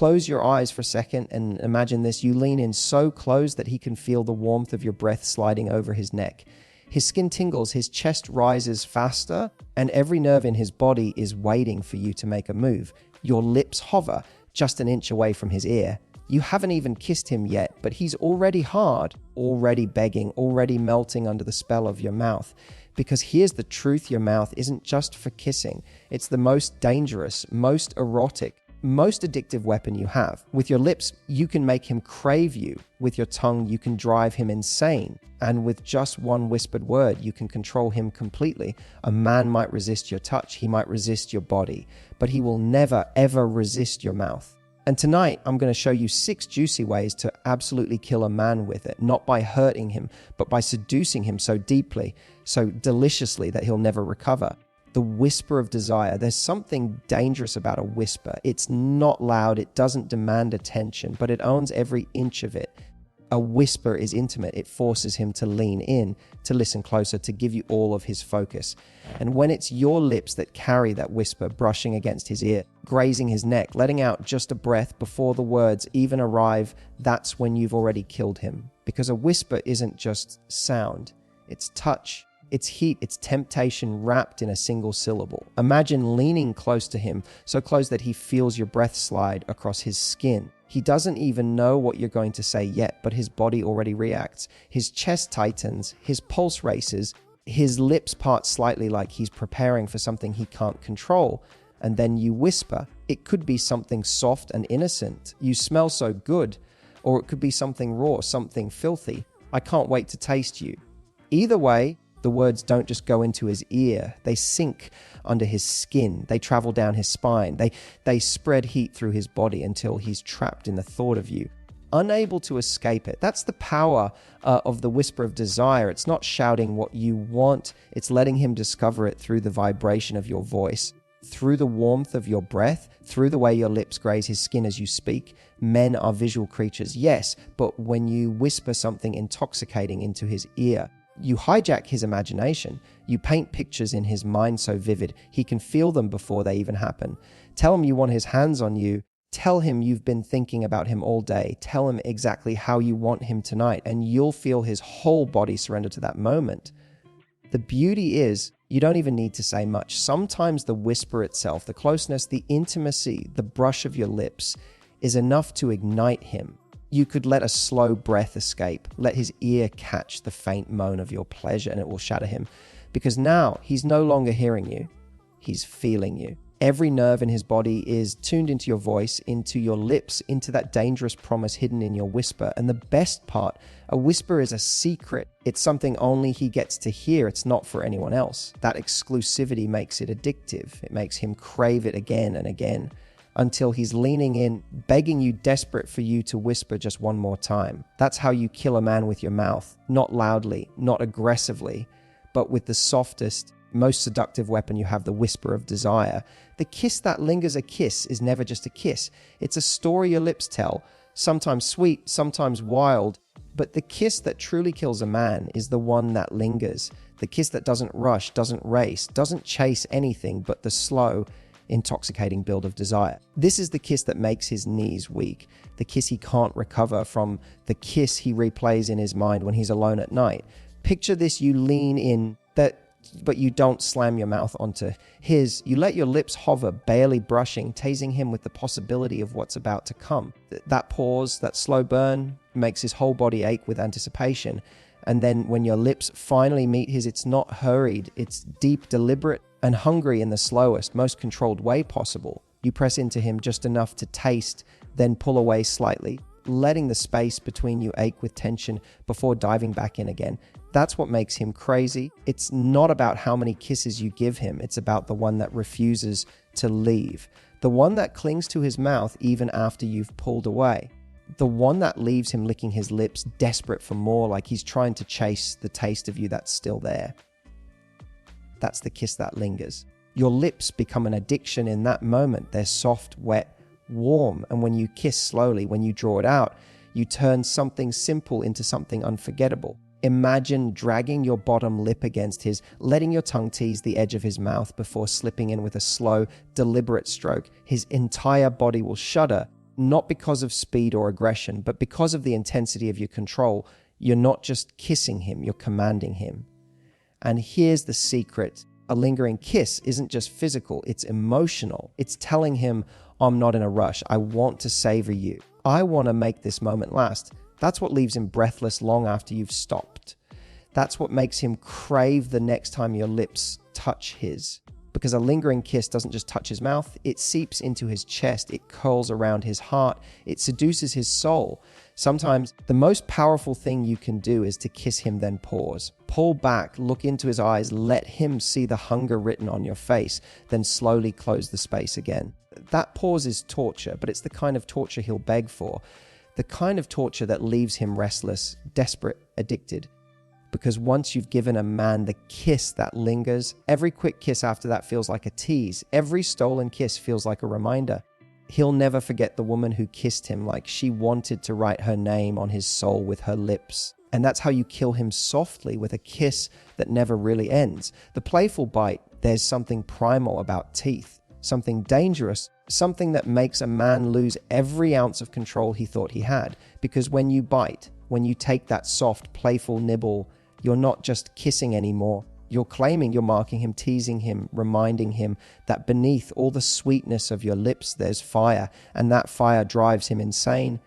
Close your eyes for a second and imagine this. You lean in so close that he can feel the warmth of your breath sliding over his neck. His skin tingles, his chest rises faster, and every nerve in his body is waiting for you to make a move. Your lips hover just an inch away from his ear. You haven't even kissed him yet, but he's already hard, already begging, already melting under the spell of your mouth. Because here's the truth, your mouth isn't just for kissing. It's the most dangerous, most erotic, most addictive weapon you have. With your lips, you can make him crave you. With your tongue, you can drive him insane. And with just one whispered word, you can control him completely. A man might resist your touch, he might resist your body, but he will never, ever resist your mouth. And tonight, I'm going to show you 6 juicy ways to absolutely kill a man with it, not by hurting him, but by seducing him so deeply, so deliciously that he'll never recover. The whisper of desire. There's something dangerous about a whisper. It's not loud, it doesn't demand attention, but it owns every inch of it. A whisper is intimate. It forces him to lean in, to listen closer, to give you all of his focus. And when it's your lips that carry that whisper, brushing against his ear, grazing his neck, letting out just a breath before the words even arrive, that's when you've already killed him. Because a whisper isn't just sound, it's touch. It's heat, it's temptation wrapped in a single syllable. Imagine leaning close to him, so close that he feels your breath slide across his skin. He doesn't even know what you're going to say yet, but his body already reacts. His chest tightens, his pulse races, his lips part slightly like he's preparing for something he can't control. And then you whisper. It could be something soft and innocent. You smell so good. Or it could be something raw, something filthy. I can't wait to taste you. Either way, the words don't just go into his ear. They sink under his skin. They travel down his spine. They spread heat through his body until he's trapped in the thought of you, unable to escape it. That's the power of the whisper of desire. It's not shouting what you want. It's letting him discover it through the vibration of your voice, through the warmth of your breath, through the way your lips graze his skin as you speak. Men are visual creatures, yes, but when you whisper something intoxicating into his ear, you hijack his imagination. You paint pictures in his mind so vivid, he can feel them before they even happen. Tell him you want his hands on you. Tell him you've been thinking about him all day. Tell him exactly how you want him tonight, and you'll feel his whole body surrender to that moment. The beauty is, you don't even need to say much. Sometimes the whisper itself, the closeness, the intimacy, the brush of your lips is enough to ignite him. You could let a slow breath escape, let his ear catch the faint moan of your pleasure, and it will shatter him. Because now he's no longer hearing you, he's feeling you. Every nerve in his body is tuned into your voice, into your lips, into that dangerous promise hidden in your whisper. And the best part, a whisper is a secret. It's something only he gets to hear. It's not for anyone else. That exclusivity makes it addictive. It makes him crave it again and again, until he's leaning in, begging you, desperate for you to whisper just one more time. That's how you kill a man with your mouth. Not loudly, not aggressively, but with the softest, most seductive weapon you have, the whisper of desire. The kiss that lingers. A kiss is never just a kiss. It's a story your lips tell, sometimes sweet, sometimes wild. But the kiss that truly kills a man is the one that lingers. The kiss that doesn't rush, doesn't race, doesn't chase anything but the slow, intoxicating build of desire. This is the kiss that makes his knees weak, the kiss he can't recover from, the kiss he replays in his mind when he's alone at night. Picture this: you lean in, but you don't slam your mouth onto his. You let your lips hover, barely brushing, tasing him with the possibility of what's about to come. That pause, that slow burn, makes his whole body ache with anticipation. And then when your lips finally meet his, it's not hurried, it's deep, deliberate, and hungry in the slowest, most controlled way possible. You press into him just enough to taste, then pull away slightly, letting the space between you ache with tension before diving back in again. That's what makes him crazy. It's not about how many kisses you give him. It's about the one that refuses to leave. The one that clings to his mouth even after you've pulled away. The one that leaves him licking his lips, desperate for more, like he's trying to chase the taste of you that's still there. That's the kiss that lingers. Your lips become an addiction in that moment. They're soft, wet, warm. And when you kiss slowly, when you draw it out, you turn something simple into something unforgettable. Imagine dragging your bottom lip against his, letting your tongue tease the edge of his mouth before slipping in with a slow, deliberate stroke. His entire body will shudder, not because of speed or aggression, but because of the intensity of your control. You're not just kissing him, you're commanding him. And here's the secret. A lingering kiss isn't just physical, it's emotional. It's telling him, I'm not in a rush. I want to savor you. I want to make this moment last. That's what leaves him breathless long after you've stopped. That's what makes him crave the next time your lips touch his. Because a lingering kiss doesn't just touch his mouth, it seeps into his chest, it curls around his heart, it seduces his soul. Sometimes the most powerful thing you can do is to kiss him, then pause. Pull back, look into his eyes, let him see the hunger written on your face, then slowly close the space again. That pause is torture, but it's the kind of torture he'll beg for. The kind of torture that leaves him restless, desperate, addicted. Because once you've given a man the kiss that lingers, every quick kiss after that feels like a tease. Every stolen kiss feels like a reminder. He'll never forget the woman who kissed him like she wanted to write her name on his soul with her lips. And that's how you kill him softly, with a kiss that never really ends. The playful bite, there's something primal about teeth, something dangerous, something that makes a man lose every ounce of control he thought he had. Because when you bite, when you take that soft, playful nibble, you're not just kissing anymore. You're claiming you're marking him, teasing him, reminding him that beneath all the sweetness of your lips, there's fire, and that fire drives him insane.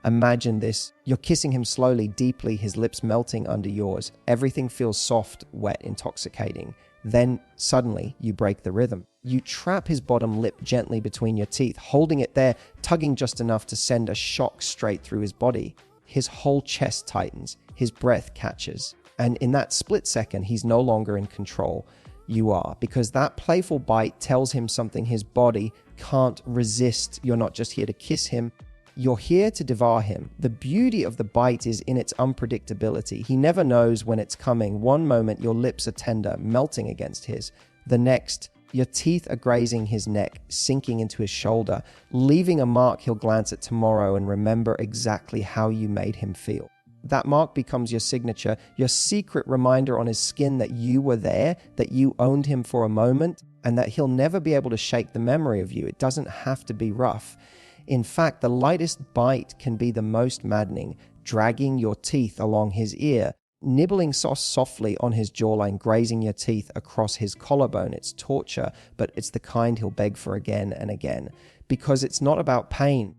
Imagine this. You're kissing him slowly, deeply, his lips melting under yours. Everything feels soft, wet, intoxicating. Then, suddenly, you break the rhythm. You trap his bottom lip gently between your teeth, holding it there, tugging just enough to send a shock straight through his body. His whole chest tightens, his breath catches. And in that split second, he's no longer in control. You are, because that playful bite tells him something his body can't resist. You're not just here to kiss him, you're here to devour him. The beauty of the bite is in its unpredictability. He never knows when it's coming. One moment, your lips are tender, melting against his. The next, your teeth are grazing his neck, sinking into his shoulder, leaving a mark he'll glance at tomorrow and remember exactly how you made him feel. That mark becomes your signature, your secret reminder on his skin that you were there, that you owned him for a moment, and that he'll never be able to shake the memory of you. It doesn't have to be rough. In fact, the lightest bite can be the most maddening, dragging your teeth along his ear, nibbling sauce softly on his jawline, grazing your teeth across his collarbone. It's torture, but it's the kind he'll beg for again and again. Because it's not about pain.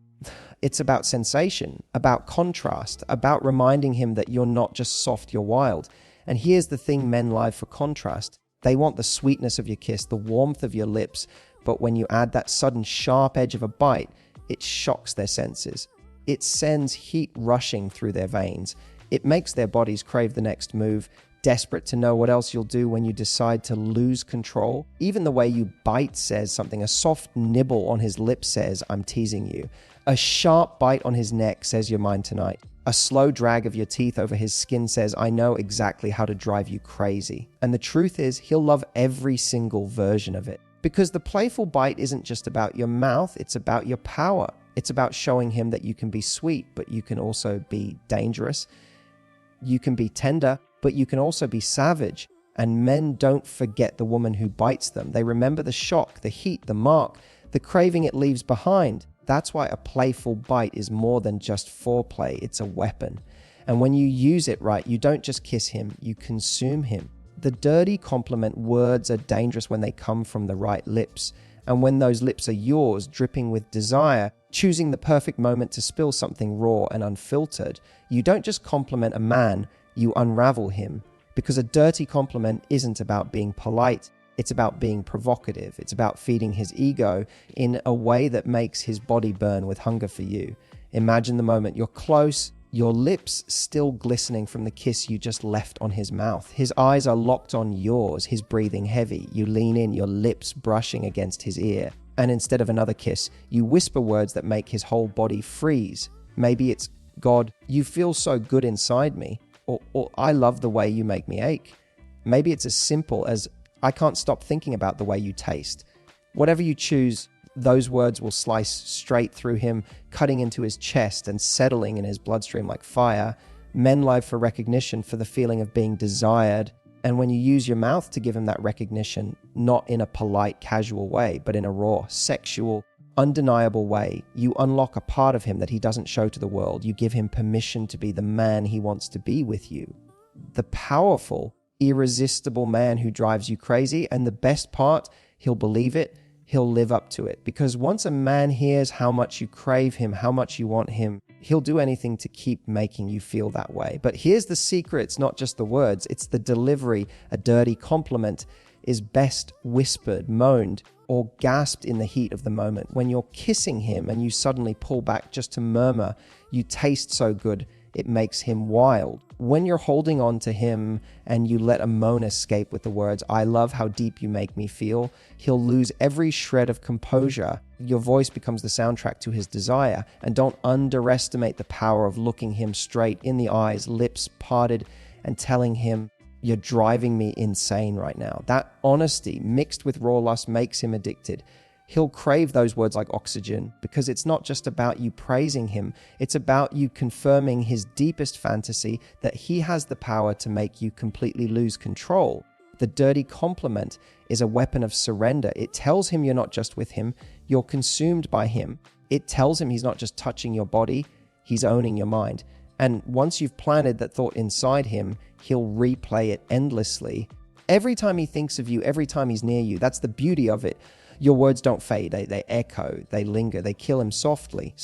It's about sensation, about contrast, about reminding him that you're not just soft, you're wild. And here's the thing men live for contrast. They want the sweetness of your kiss, the warmth of your lips, but when you add that sudden sharp edge of a bite, it shocks their senses. It sends heat rushing through their veins. It makes their bodies crave the next move, desperate to know what else you'll do when you decide to lose control. Even the way you bite says something. A soft nibble on his lips says, I'm teasing you. A sharp bite on his neck says, you're mine tonight. A slow drag of your teeth over his skin says, I know exactly how to drive you crazy. And the truth is, he'll love every single version of it. Because the playful bite isn't just about your mouth, it's about your power. It's about showing him that you can be sweet, but you can also be dangerous. You can be tender, but you can also be savage. And men don't forget the woman who bites them. They remember the shock, the heat, the mark, the craving it leaves behind. That's why a playful bite is more than just foreplay, it's a weapon. And when you use it right, you don't just kiss him, you consume him. The dirty compliment words are dangerous when they come from the right lips. And when those lips are yours, dripping with desire, choosing the perfect moment to spill something raw and unfiltered, you don't just compliment a man, you unravel him. Because a dirty compliment isn't about being polite, it's about being provocative. It's about feeding his ego in a way that makes his body burn with hunger for you. Imagine the moment you're close, your lips still glistening from the kiss you just left on his mouth. His eyes are locked on yours, his breathing heavy. You lean in, your lips brushing against his ear. And instead of another kiss, you whisper words that make his whole body freeze. Maybe it's, God, you feel so good inside me. Or I love the way you make me ache. Maybe it's as simple as, I can't stop thinking about the way you taste. Whatever you choose, those words will slice straight through him, cutting into his chest and settling in his bloodstream like fire. Men live for recognition, for the feeling of being desired. And when you use your mouth to give him that recognition, not in a polite, casual way, but in a raw, sexual, undeniable way. You unlock a part of him that he doesn't show to the world. You give him permission to be the man he wants to be with you. The powerful, irresistible man who drives you crazy. And the best part, he'll believe it. He'll live up to it. Because once a man hears how much you crave him, how much you want him, he'll do anything to keep making you feel that way. But here's the secret. It's not just the words. It's the delivery. A dirty compliment is best whispered, moaned, or gasped in the heat of the moment. When you're kissing him and you suddenly pull back just to murmur, "You taste so good," it makes him wild. When you're holding on to him and you let a moan escape with the words, "I love how deep you make me feel," he'll lose every shred of composure. Your voice becomes the soundtrack to his desire. And don't underestimate the power of looking him straight in the eyes, lips parted, and telling him, "You're driving me insane right now." That honesty mixed with raw lust makes him addicted. He'll crave those words like oxygen, because it's not just about you praising him. It's about you confirming his deepest fantasy, that he has the power to make you completely lose control. The dirty compliment is a weapon of surrender. It tells him you're not just with him, you're consumed by him. It tells him he's not just touching your body, he's owning your mind. And once you've planted that thought inside him, he'll replay it endlessly. Every time he thinks of you, every time he's near you. That's the beauty of it. Your words don't fade. They echo, they linger, they kill him softly,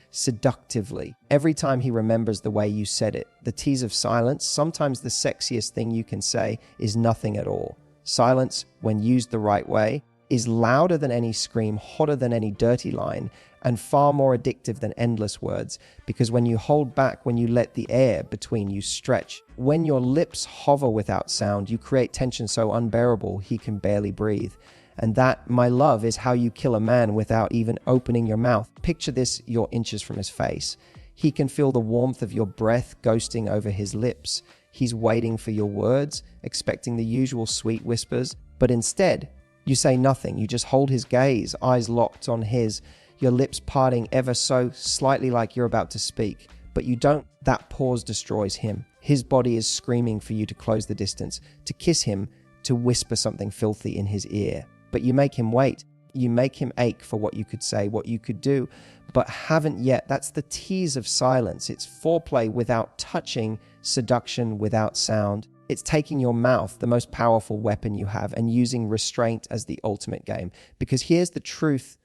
seductively. Every time he remembers the way you said it. The tease of silence, sometimes the sexiest thing you can say, is nothing at all. Silence, when used the right way, is louder than any scream, hotter than any dirty line, and far more addictive than endless words. Because when you hold back, when you let the air between you stretch, when your lips hover without sound, you create tension so unbearable he can barely breathe. And that, my love, is how you kill a man without even opening your mouth. Picture this, you're inches from his face. He can feel the warmth of your breath ghosting over his lips. He's waiting for your words, expecting the usual sweet whispers. But instead, you say nothing. You just hold his gaze, eyes locked on his, your lips parting ever so slightly like you're about to speak. But you don't. That pause destroys him. His body is screaming for you to close the distance, to kiss him, to whisper something filthy in his ear. But you make him wait. You make him ache for what you could say, what you could do, but haven't yet. That's the tease of silence. It's foreplay without touching, seduction without sound. It's taking your mouth, the most powerful weapon you have, and using restraint as the ultimate game. Because here's the truth.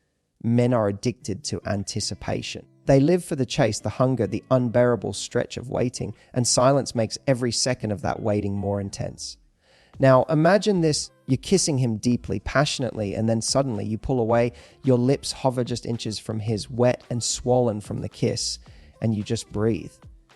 Men are addicted to anticipation. They live for the chase, the hunger, the unbearable stretch of waiting, and silence makes every second of that waiting more intense. Now, imagine this. You're kissing him deeply, passionately, and then suddenly you pull away. Your lips hover just inches from his, wet and swollen from the kiss, and you just breathe.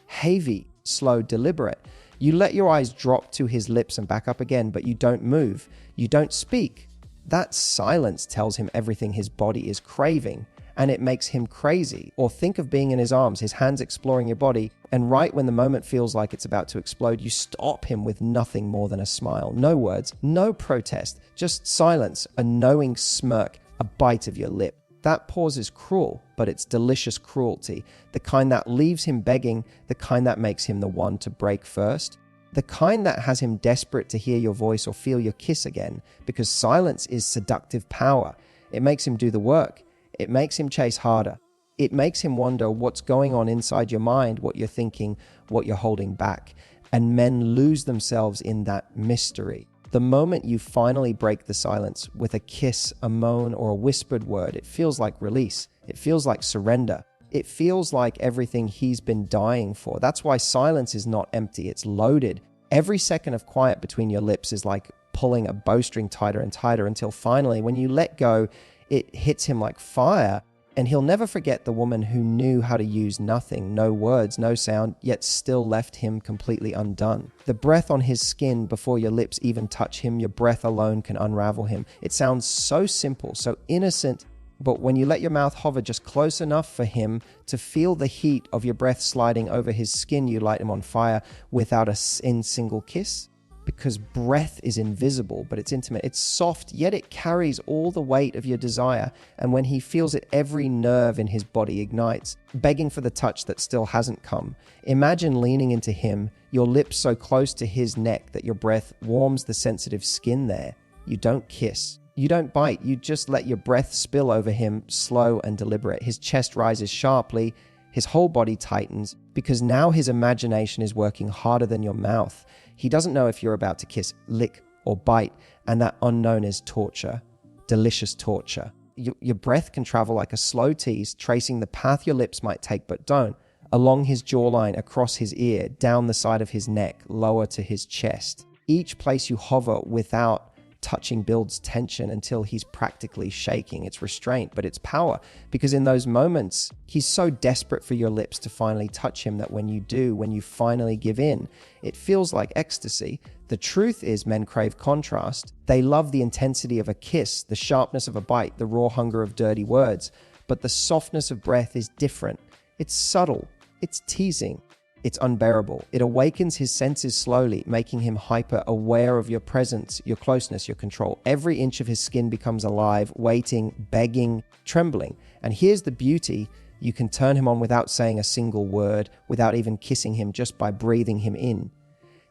Heavy, slow, deliberate. You let your eyes drop to his lips and back up again, but you don't move. You don't speak. That silence tells him everything his body is craving, and it makes him crazy. Or think of being in his arms, his hands exploring your body, and right when the moment feels like it's about to explode, you stop him with nothing more than a smile. No words, no protest, just silence, a knowing smirk, a bite of your lip. That pause is cruel, but it's delicious cruelty. The kind that leaves him begging, the kind that makes him the one to break first. The kind that has him desperate to hear your voice or feel your kiss again, because silence is seductive power. It makes him do the work. It makes him chase harder. It makes him wonder what's going on inside your mind, what you're thinking, what you're holding back. And men lose themselves in that mystery. The moment you finally break the silence with a kiss, a moan, or a whispered word, it feels like release. It feels like surrender. It feels like everything he's been dying for. That's why silence is not empty, it's loaded. Every second of quiet between your lips is like pulling a bowstring tighter and tighter until finally, when you let go, it hits him like fire, and he'll never forget the woman who knew how to use nothing, no words, no sound, yet still left him completely undone. The breath on his skin before your lips even touch him, your breath alone can unravel him. It sounds so simple, so innocent, but when you let your mouth hover just close enough for him to feel the heat of your breath sliding over his skin, you light him on fire without a single kiss. Because breath is invisible, but it's intimate. It's soft, yet it carries all the weight of your desire. And when he feels it, every nerve in his body ignites, begging for the touch that still hasn't come. Imagine leaning into him, your lips so close to his neck that your breath warms the sensitive skin there. You don't kiss. You don't bite, you just let your breath spill over him, slow and deliberate. His chest rises sharply, his whole body tightens, because now his imagination is working harder than your mouth. He doesn't know if you're about to kiss, lick, or bite, and that unknown is torture, delicious torture. Your breath can travel like a slow tease, tracing the path your lips might take but don't, along his jawline, across his ear, down the side of his neck, lower to his chest. Each place you hover without touching builds tension until he's practically shaking. It's restraint, but it's power, because in those moments, he's so desperate for your lips to finally touch him that when you do, when you finally give in, it feels like ecstasy. The truth is, men crave contrast. They love the intensity of a kiss, the sharpness of a bite, the raw hunger of dirty words, but the softness of breath is different. It's subtle, it's teasing, it's unbearable. It awakens his senses slowly, making him hyper aware of your presence, your closeness, your control. Every inch of his skin becomes alive, waiting, begging, trembling. And here's the beauty. You can turn him on without saying a single word, without even kissing him, just by breathing him in.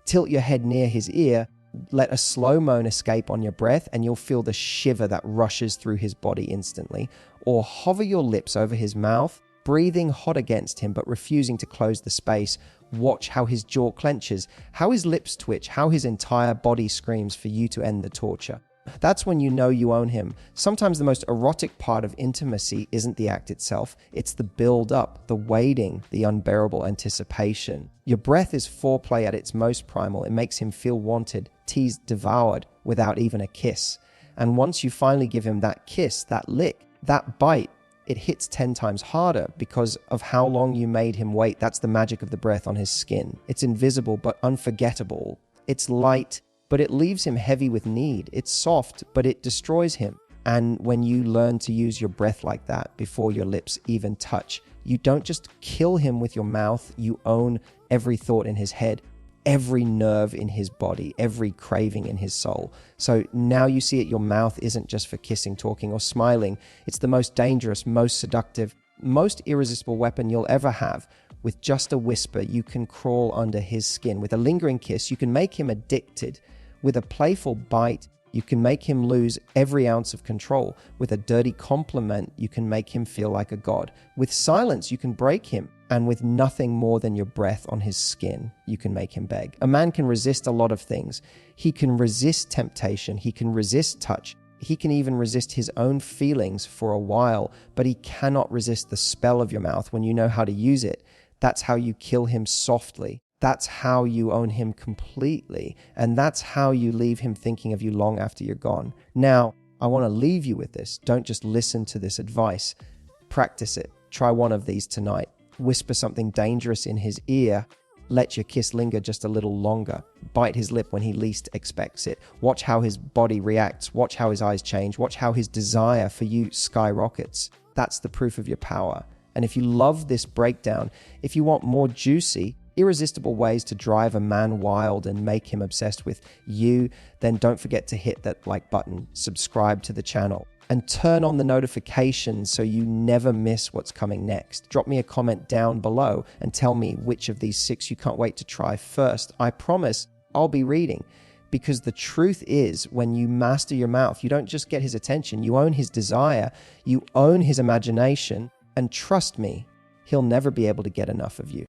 Tilt your head near his ear, let a slow moan escape on your breath, and you'll feel the shiver that rushes through his body instantly. Or hover your lips over his mouth, breathing hot against him but refusing to close the space. Watch how his jaw clenches, how his lips twitch, how his entire body screams for you to end the torture. That's when you know you own him. Sometimes the most erotic part of intimacy isn't the act itself, it's the build-up, the waiting, the unbearable anticipation. Your breath is foreplay at its most primal. It makes him feel wanted, teased, devoured, without even a kiss. And once you finally give him that kiss, that lick, that bite, it hits 10 times harder because of how long you made him wait. That's the magic of the breath on his skin. It's invisible but unforgettable. It's light, but it leaves him heavy with need. It's soft, but it destroys him. And when you learn to use your breath like that before your lips even touch, you don't just kill him with your mouth, you own every thought in his head, every nerve in his body, every craving in his soul. So now you see it, your mouth isn't just for kissing, talking, or smiling. It's the most dangerous, most seductive, most irresistible weapon you'll ever have. With just a whisper, you can crawl under his skin. With a lingering kiss, you can make him addicted. With a playful bite, you can make him lose every ounce of control. With a dirty compliment, you can make him feel like a god. With silence, you can break him. And with nothing more than your breath on his skin, you can make him beg. A man can resist a lot of things. He can resist temptation. He can resist touch. He can even resist his own feelings for a while, but he cannot resist the spell of your mouth when you know how to use it. That's how you kill him softly. That's how you own him completely. And that's how you leave him thinking of you long after you're gone. Now, I want to leave you with this. Don't just listen to this advice. Practice it. Try one of these tonight. Whisper something dangerous in his ear. Let your kiss linger just a little longer. Bite his lip when he least expects it. Watch how his body reacts. Watch how his eyes change. Watch how his desire for you skyrockets. That's the proof of your power. And if you love this breakdown, if you want more juicy, irresistible ways to drive a man wild and make him obsessed with you, then don't forget to hit that like button, subscribe to the channel, and turn on the notifications so you never miss what's coming next. Drop me a comment down below and tell me which of these 6 you can't wait to try first. I promise I'll be reading, because the truth is, when you master your mouth, you don't just get his attention, you own his desire, you own his imagination, and trust me, he'll never be able to get enough of you.